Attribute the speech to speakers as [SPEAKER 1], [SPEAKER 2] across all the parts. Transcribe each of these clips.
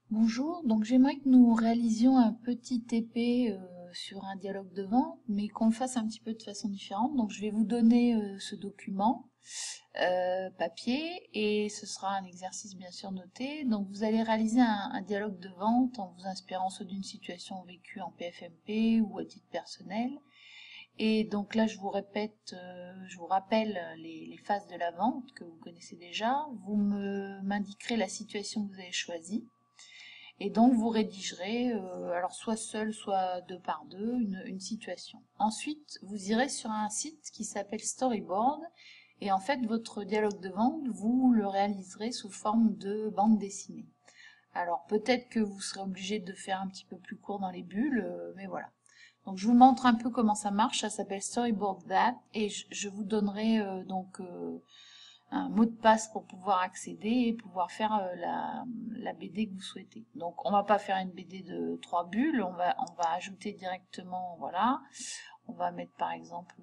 [SPEAKER 1] Bonjour, donc j'aimerais que nous réalisions un petit TP sur un dialogue de vente, mais qu'on le fasse un petit peu de façon différente. Donc je vais vous donner ce document papier et ce sera un exercice bien sûr noté. Donc vous allez réaliser un dialogue de vente en vous inspirant soit d'une situation vécue en PFMP ou à titre personnel. Et donc là je vous répète, je vous rappelle les phases de la vente que vous connaissez déjà. Vous m'indiquerez la situation que vous avez choisie. Et donc vous rédigerez, alors soit seul, soit deux par deux, une situation. Ensuite, vous irez sur un site qui s'appelle Storyboard, et en fait votre dialogue de vente, vous le réaliserez sous forme de bande dessinée. Alors peut-être que vous serez obligé de faire un petit peu plus court dans les bulles, mais voilà. Donc je vous montre un peu comment ça marche, ça s'appelle Storyboard That, et je vous donnerai un mot de passe pour pouvoir accéder et pouvoir faire la BD que vous souhaitez. Donc on va pas faire une BD de 3 bulles, on va ajouter directement, voilà, on va mettre par exemple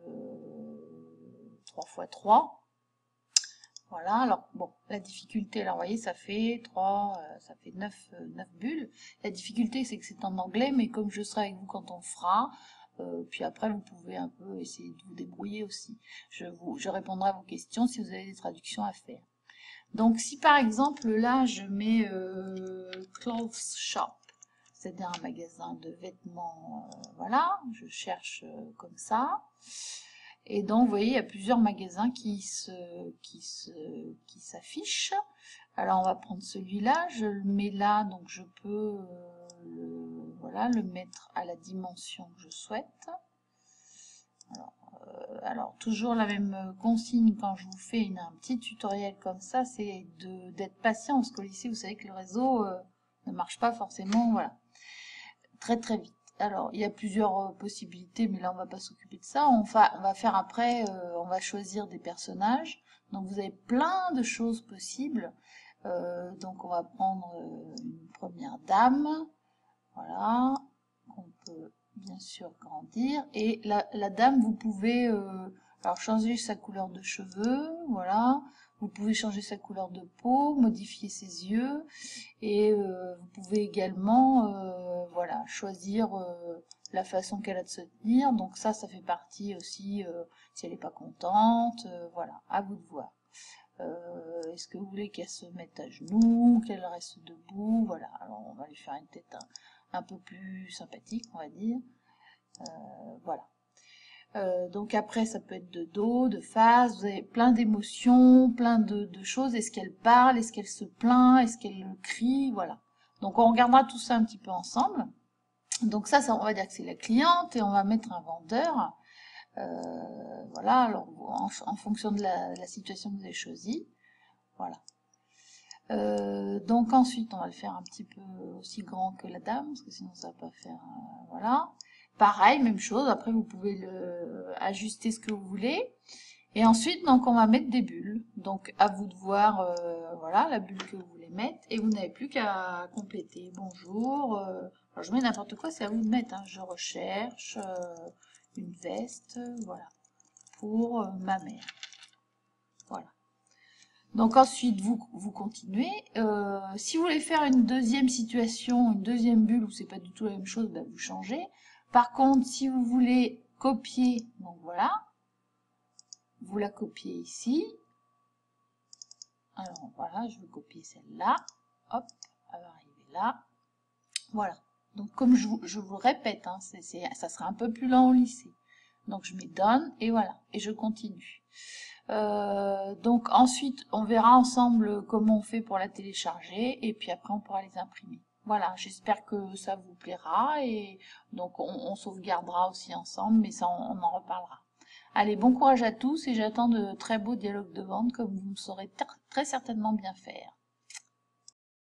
[SPEAKER 1] 3 x 3. Voilà, alors bon, la difficulté, là vous voyez, ça fait 3, ça fait 9 bulles. La difficulté c'est que c'est en anglais, mais comme je serai avec vous quand on fera, puis après vous pouvez un peu essayer de vous débrouiller aussi. Je répondrai à vos questions si vous avez des traductions à faire. Donc si par exemple là je mets clothes shop, c'est-à-dire un magasin de vêtements, voilà, je cherche comme ça. Et donc vous voyez il y a plusieurs magasins qui s'affichent. Alors on va prendre celui-là, je le mets là, donc je peux voilà, le mettre à la dimension que je souhaite. Alors, toujours la même consigne quand je vous fais un petit tutoriel comme ça, c'est d'être patient, parce qu'au lycée, vous savez que le réseau ne marche pas forcément, voilà, très très vite. Alors, il y a plusieurs possibilités, mais là, on va pas s'occuper de ça. On va faire après, on va choisir des personnages. Donc, vous avez plein de choses possibles. Donc, on va prendre une première dame, voilà, qu'on peut bien sûr grandir. Et la dame, vous pouvez alors changer sa couleur de cheveux, voilà. Vous pouvez changer sa couleur de peau, modifier ses yeux. Et vous pouvez également voilà, choisir la façon qu'elle a de se tenir. Donc ça fait partie aussi, si elle n'est pas contente, voilà, à vous de voir. Est-ce que vous voulez qu'elle se mette à genoux, qu'elle reste debout, voilà. Alors on va lui faire une tête un peu plus sympathique, on va dire. Voilà. Donc après, ça peut être de dos, de face, vous avez plein d'émotions, plein de choses. Est-ce qu'elle parle, est-ce qu'elle se plaint, est-ce qu'elle crie, voilà. Donc on regardera tout ça un petit peu ensemble. Donc ça on va dire que c'est la cliente et on va mettre un vendeur. Voilà, alors en fonction de la situation que vous avez choisie. Voilà. Donc ensuite, on va le faire un petit peu aussi grand que la dame, parce que sinon ça va pas faire... voilà. Pareil, même chose, après vous pouvez ajuster ce que vous voulez. Et ensuite, donc on va mettre des bulles. Donc à vous de voir, voilà, la bulle que vous voulez mettre. Et vous n'avez plus qu'à compléter. Bonjour, alors je mets n'importe quoi, c'est à vous de mettre. Hein. Je recherche une veste, voilà, pour ma mère. Voilà. Donc ensuite, vous continuez. Si vous voulez faire une deuxième situation, une deuxième bulle où c'est pas du tout la même chose, ben vous changez. Par contre, si vous voulez copier, donc voilà, vous la copiez ici. Alors voilà, je veux copier celle-là. Hop, elle va arriver là. Voilà. Donc comme je vous répète, hein, ça sera un peu plus lent au lycée. Donc je mets done et voilà, et je continue. Donc ensuite, on verra ensemble comment on fait pour la télécharger et puis après on pourra les imprimer. Voilà, j'espère que ça vous plaira et donc on sauvegardera aussi ensemble, mais ça on en reparlera. Allez, bon courage à tous et j'attends de très beaux dialogues de vente comme vous me saurez très certainement bien faire.